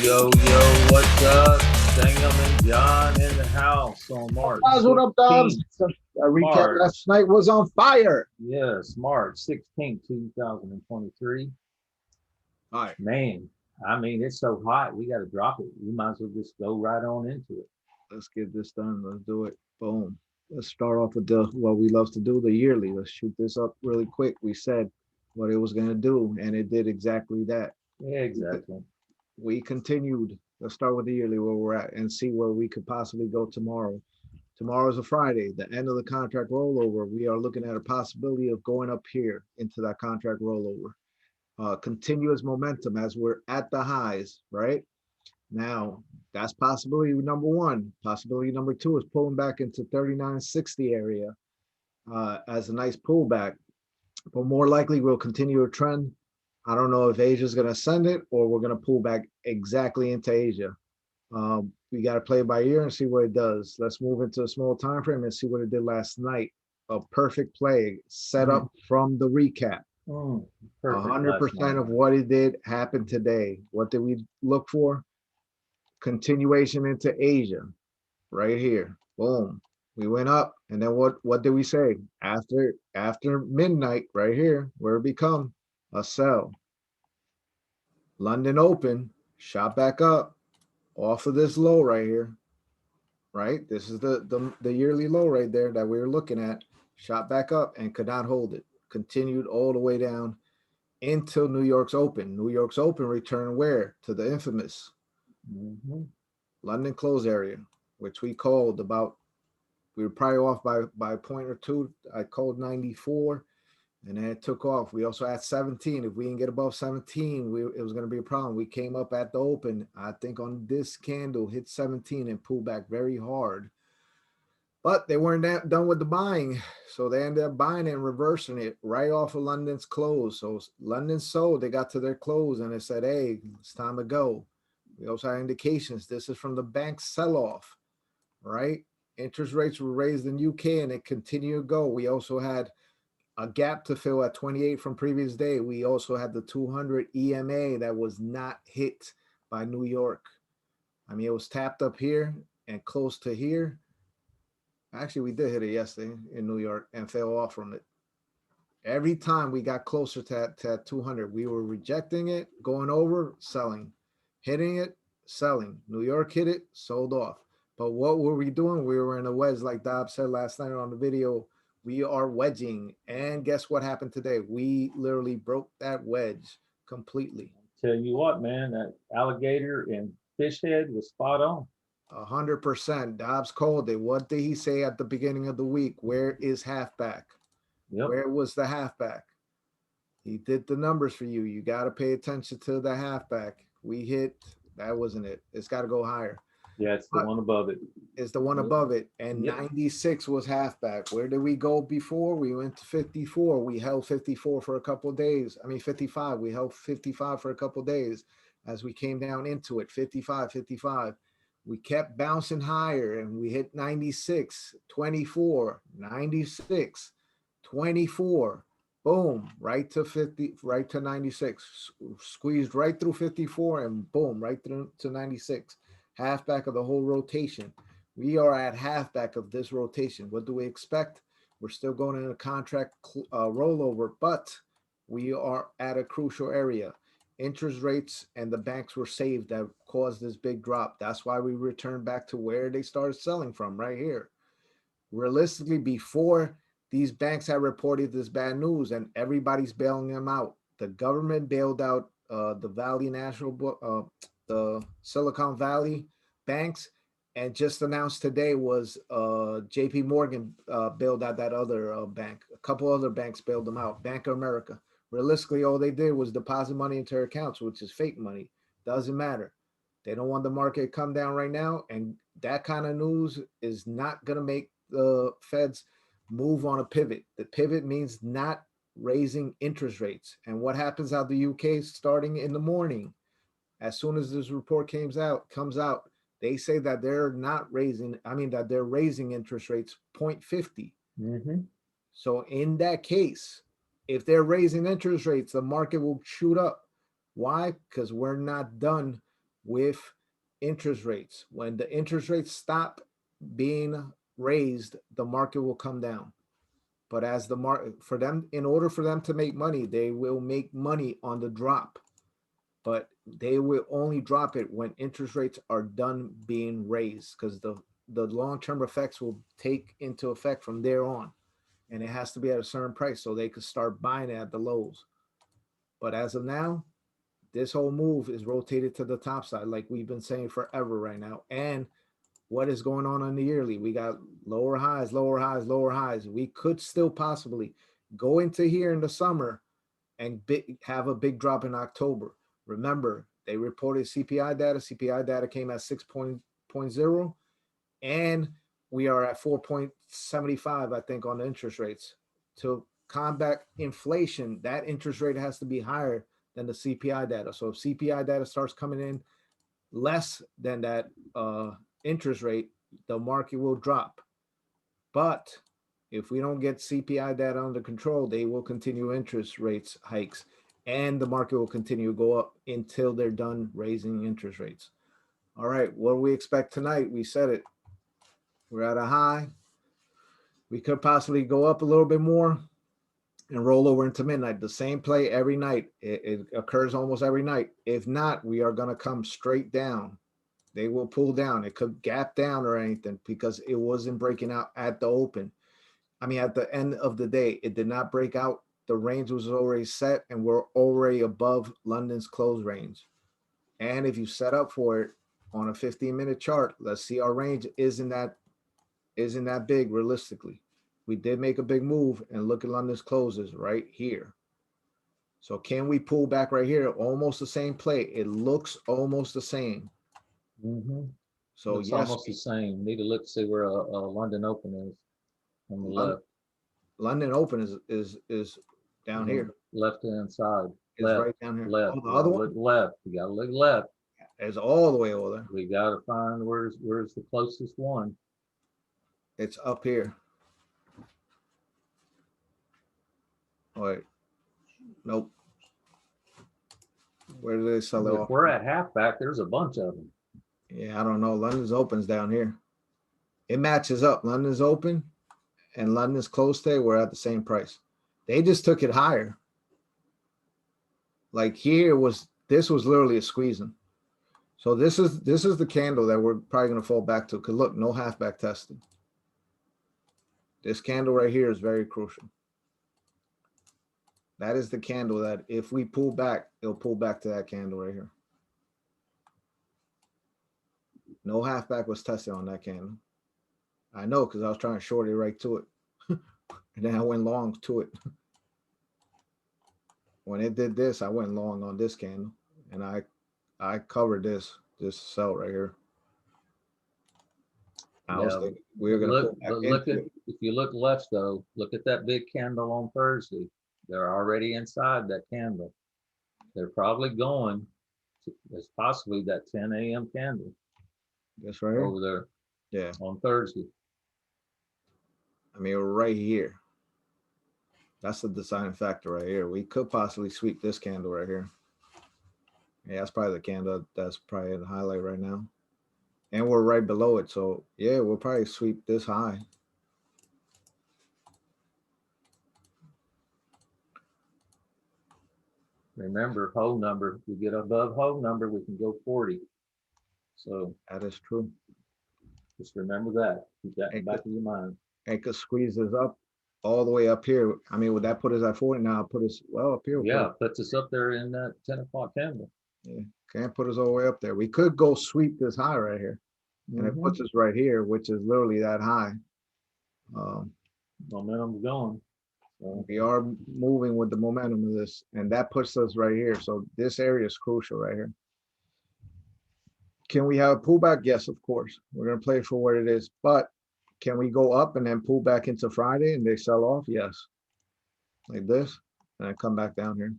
Yo, what's up? Sangam and John in the house on March Guys, what up, dogs? 16th. A recap March, last night was on fire. yes, March 16th, 2023. All right, Man, I mean, it's so hot. We got to drop it. We might as well just go right on into it. let's get this done. Let's do it. Boom. Let's start off with the what we love to do, the yearly. Let's shoot this up really quick. We said what it was going to do, and it did exactly that. Yeah, exactly. We continued. Let's start with the yearly where we're at and see where we could possibly go tomorrow. Tomorrow's a Friday, the end of the contract rollover. We are looking at a possibility of going up here into that contract rollover. Continuous momentum as we're at the highs, right? Now, that's possibility number one. Possibility number two is pulling back into 3960 area as a nice pullback, but more likely we'll continue a trend. I don't know if Asia's going to send it or we're going to pull back exactly into Asia. We got to play by ear and see what it does. Let's move into a small time frame and see what it did last night. A perfect play set up from the recap. Perfect last 100% night. of what it did happened today. What did we look for? Continuation into Asia, right here. Boom. We went up, and then what did we say? After midnight, right here, where it become a sell. London open, shot back up off of this low right here. Right? This is the yearly low right there that we were looking at. Shot back up and could not hold it. Continued all the way down until New York's open. New York's open returned where? To the infamous London close area, which we called about. We were probably off by a point or two. I called 94, and then it took off. We also had 17. If we didn't get above 17, it was going to be a problem. We came up at the open. I think on this candle, hit 17 and pulled back very hard. But they weren't done with the buying, so they ended up buying it and reversing it right off of London's close. So London sold. They got to their close, and they said, "Hey, it's time to go." We also had indications. This is from the bank sell-off, right? Interest rates were raised in UK, and it continued to go. We also had a gap to fill at 28 from previous day. We also had the 200 EMA that was not hit by New York. I mean, it was tapped up here and close to here. Actually, we did hit it yesterday in New York and fell off from it. Every time we got closer to that 200, we were rejecting it, going over, selling, hitting it, selling. New York hit it, sold off. But what were we doing? We were in a wedge, like Dob said last night on the video. We are wedging. And guess what happened today? We literally broke that wedge completely. Tell you what, man, that alligator and fish head was spot on. 100%. Dobbs called it. What did he say at the beginning of the week? Where is halfback? Yep. Where was the halfback? He did the numbers for you. You got to pay attention to the halfback. We hit, that wasn't it. It's got to go higher. Yeah, it's the one above it. It's the one above it. And 96 was halfback. Where did we go before? We went to 54. We held 54 for a couple of days. I mean, 55. We held 55 for a couple of days as we came down into it. 55, 55. We kept bouncing higher and we hit 96, 24, 96, 24. Boom, right to 50, right to 96. Squeezed right through 54 and boom, right through to 96. Halfback of the whole rotation. We are at halfback of this rotation. What do we expect? We're still going in a contract rollover, but we are at a crucial area. Interest rates and the banks were saved that caused this big drop. That's why we returned back to where they started selling from, right here. Realistically, before these banks had reported this bad news and everybody's bailing them out. The government bailed out the Valley National, the Silicon Valley banks, and just announced today was JP Morgan bailed out that other bank. A couple other banks bailed them out. Bank of America. Realistically, all they did was deposit money into their accounts, which is fake money. Doesn't matter. They don't want the market to come down right now, and that kind of news is not going to make the Feds move on a pivot. The pivot means not raising interest rates. And what happens out the UK starting in the morning? As soon as this report comes out, they say that they're not raising, that they're raising interest rates 0.50. So in that case, if they're raising interest rates, the market will shoot up. Why? Because we're not done with interest rates. When the interest rates stop being raised, the market will come down. But as the market for them, in order for them to make money, they will make money on the drop. But they will only drop it when interest rates are done being raised, because the long-term effects will take into effect from there on. And it has to be at a certain price so they could start buying it at the lows. But as of now, this whole move is rotated to the top side, like we've been saying forever right now. And what is going on the yearly? We got lower highs, lower highs, lower highs. We could still possibly go into here in the summer and have a big drop in October. Remember, they reported CPI data. CPI data came at 6.0, and we are at 4.75, I think, on the interest rates. To combat inflation, that interest rate has to be higher than the CPI data. So if CPI data starts coming in less than that interest rate, the market will drop. But if we don't get CPI data under control, they will continue interest rates hikes, and the market will continue to go up until they're done raising interest rates. All right, what do we expect tonight? We said it. We're at a high. We could possibly go up a little bit more and roll over into midnight. The same play every night. It occurs almost every night. If not, we are going to come straight down. They will pull down. It could gap down or anything because it wasn't breaking out at the open. I mean, at the end of the day, it did not break out. The range was already set, and we're already above London's close range. And if you set up for it on a 15-minute chart, let's see, our range isn't that big realistically. We did make a big move, and look at London's closes right here. So can we pull back right here? Almost the same play. It looks almost the same. So It's yes, almost the same. Need to look to see where a London Open is on the left. London Open is down here. Left hand side. Is Left, right down here. left. Oh, the other one? Look left. You gotta look left. It's all the way over there. We gotta find where's the closest one. It's up here. Wait. Nope. Where do they sell it If off? we're at halfback, there's a bunch of them. Yeah, I don't know. London's Open's down here. It matches up. London's Open and London's close today were at the same price. They just took it higher. Like this was literally a squeezing. So this is the candle that we're probably going to fall back to. Because look, no halfback testing. This candle right here is very crucial. That is the candle that if we pull back, it'll pull back to that candle right here. No halfback was tested on that candle. I know because I was trying to short it right to it. And then I went long to it. When it did this, I went long on this candle. And I covered this sell right here. I was thinking we were going to pull back. Look at, if you look left though, look at that big candle on Thursday. They're already inside that candle. They're probably going to, it's possibly that 10 a.m. candle. That's right here. Over there. Yeah. On Thursday. I mean, we're right here. That's the deciding factor right here. We could possibly sweep this candle right here. Yeah, that's probably the candle that's probably the highlight right now. And we're right below it. So yeah, we'll probably sweep this high. Remember, whole number. If we get above whole number, we can go 40. So that is true. Just remember that. Keep that in the back of your mind. It could squeeze us up all the way up here. I mean, would that put us at 40 now? Put us well up here. Yeah, puts us up there in that 10 o'clock candle. Yeah, can't put us all the way up there. We could go sweep this high right here. And it puts us right here, which is literally that high. Momentum's going. So. We are moving with the momentum of this, and that puts us right here. So this area is crucial right here. Can we have a pullback? Yes, of course. We're going to play for what it is. But can we go up and then pull back into Friday and they sell off? Yes. Like this, and I come back down here.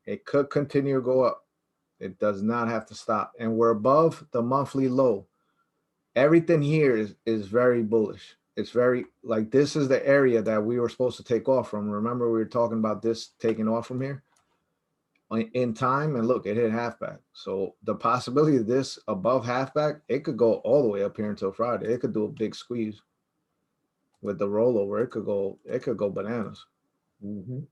It could continue to go up. It does not have to stop. And we're above the monthly low. Everything here is very bullish. It's very, like, this is the area that we were supposed to take off from. Remember, we were talking about this taking off from here. in time, and look, it hit halfback. So the possibility of this above halfback, it could go all the way up here until Friday. It could do a big squeeze with the rollover. It could go bananas. Mhm.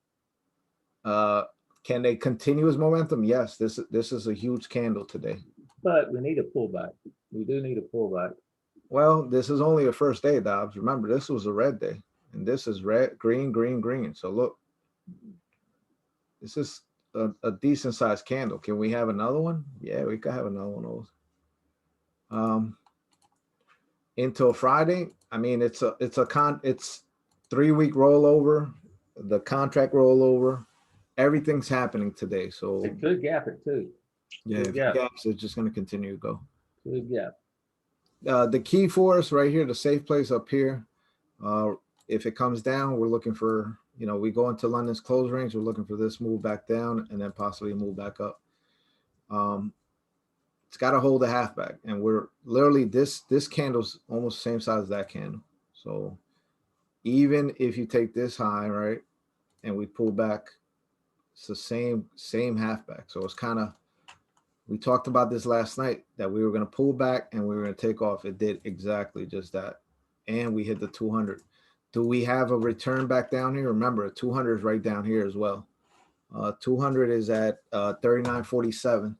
Uh, can they continue his momentum? Yes. This is a huge candle today. But we need a pullback. We do need a pullback. Well, this is only a first day, Dobbs. Remember, this was a red day, and this is red, green, green, green. So look, this is a decent sized candle. Can we have another one? Yeah, we could have another one of those. Until Friday, I mean, it's 3 week rollover, the contract rollover, everything's happening today. So It could gap it too. yeah, Could if it gap. gaps, it's just going to continue to go. Could gap. The key for us right here, the safe place up here. Uh, if it comes down, we're looking for, we go into London's close range. We're looking for this move back down and then possibly move back up. It's got to hold a halfback, and we're literally this candle's almost the same size as that candle. So even if you take this high, right, and we pull back, it's the same halfback. So it's kind of, we talked about this last night that we were going to pull back and we were going to take off. It did exactly just that, and we hit the 200. Do we have a return back down here? Remember, 200 is right down here as well. 200 is at 39.47.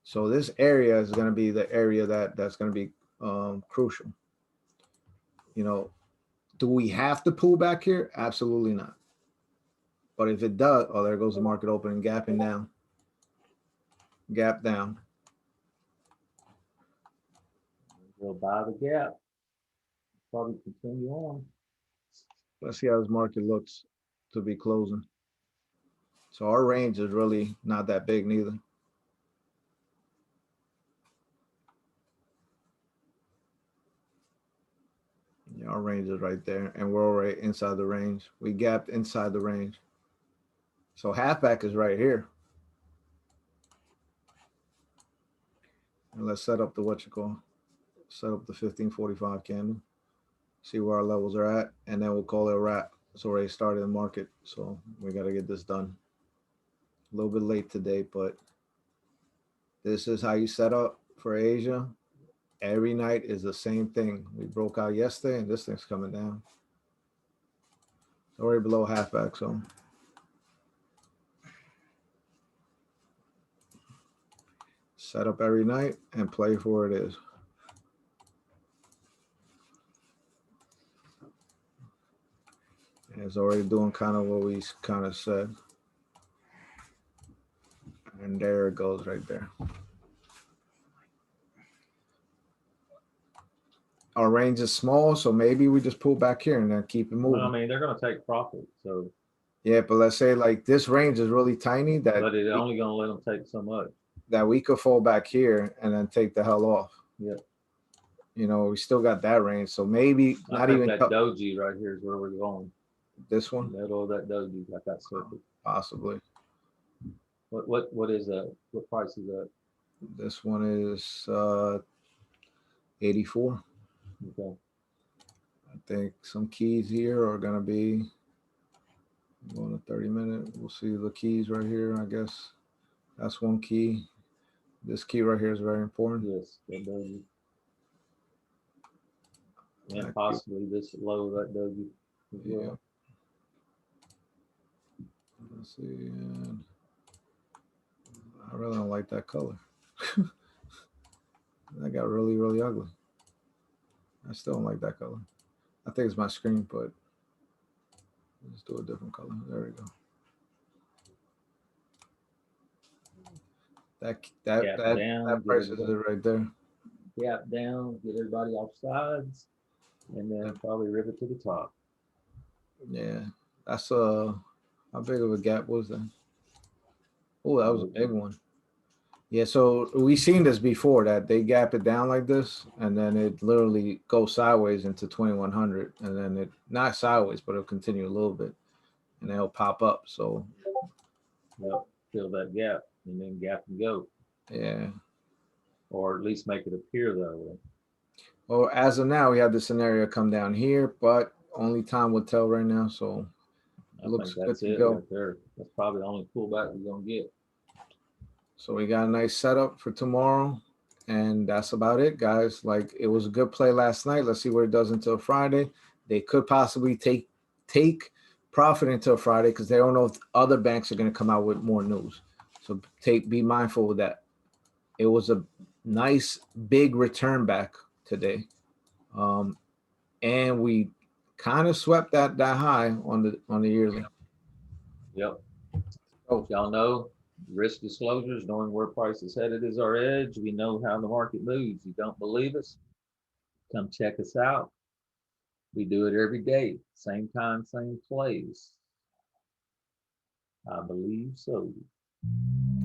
So this area is going to be the area that's going to be crucial. Do we have to pull back here? Absolutely not. But if it does, oh, there goes the market opening, gapping down, gap down. We'll buy the gap. Probably continue on. Let's see how this market looks to be closing. So our range is really not that big neither. Yeah, our range is right there, and we're already inside the range. We gapped inside the range. So halfback is right here. And let's set up the set up the 1545 candle, see where our levels are at, and then we'll call it a wrap. It's already started the market, so we got to get this done. A little bit late today, but this is how you set up for Asia. Every night is the same thing. We broke out yesterday, and this thing's coming down. It's already below halfback, so set up every night and play for it is. And it's already doing kind of what we kind of said. And there it goes right there. Our range is small, so maybe we just pull back here and then keep it moving. Well, I mean, they're going to take profit. So, yeah, but let's say like this range is really tiny that but it's only going to let them take so much. That we could fall back here and then take the hell off. Yeah. We still got that range, so maybe I not think even that doji right here is where we're going. This one, middle of that doji, got that circle. Possibly. What is that? What price is that? This one is 84. Okay. I think some keys here are gonna be going to 30-minute. We'll see the keys right here. I guess that's one key. This key right here is very important. Yes, that doji. And possibly this low of that doji as well. Yeah. Let's see. And I really don't like that color. That got really, really ugly. I still don't like that color. I think it's my screen, but let's do a different color. There we go. That price is it right there. Gap down, get everybody off sides, and then probably rivet to the top. Yeah, that's how big of a gap was that? Oh, that was a big one. Yeah, so we've seen this before that they gap it down like this, and then it literally goes sideways into 2100, and then it not sideways, but it'll continue a little bit, and then it'll pop up. So, yep, fill that gap, and then gap and go. Yeah, or at least make it appear that way. Well, as of now, we have the scenario come down here, but only time will tell right now. So I think that's it right there. That's probably the only pullback we're gonna get. So we got a nice setup for tomorrow. And that's about it, guys. Like, it was a good play last night. Let's see what it does until Friday. They could possibly take profit until Friday because they don't know if other banks are going to come out with more news. So be mindful of that. It was a nice big return back today. And we kind of swept that high on the yearly. Yep. Oh, Y'all know risk disclosures, knowing where price is headed is our edge. We know how the market moves. You don't believe us? Come check us out. We do it every day, same time, same place. I believe so.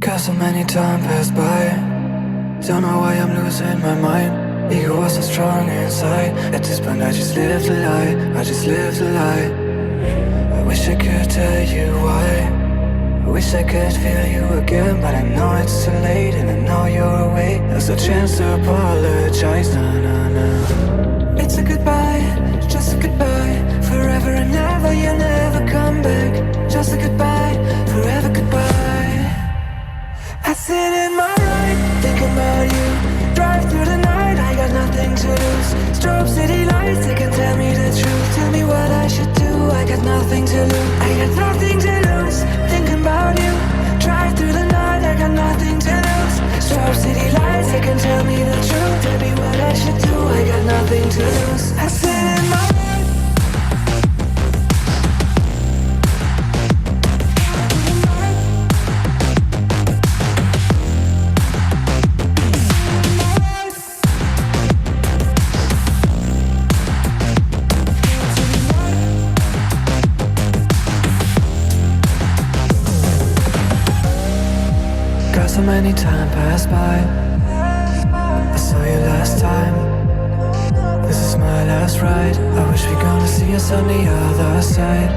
Cause so many time passed by. Don't know why I'm losing my mind. Ego was so strong inside. At this point I just lived a lie. I just lived a lie. I wish I could tell you why. I wish I could feel you again, but I know it's too late, and I know you're away. There's a chance to apologize. Nah, nah, nah. It's a goodbye, just a goodbye. Forever and ever, you'll never come back. Just a goodbye, forever goodbye. I sit in my ride, thinking about you. Drive through the night, I got nothing to lose. Strobe city lights, they can tell me the truth. Tell me what I should do, I got nothing to lose. I got nothing to lose, thinking about you. Drive through the night, I got nothing to lose. Strobe city lights, they can tell me the truth. Tell me what I should do, I got nothing to lose. I sit in my ride. So many time passed by. I saw you last time. This is my last ride. I wish we're gonna see us on the other side.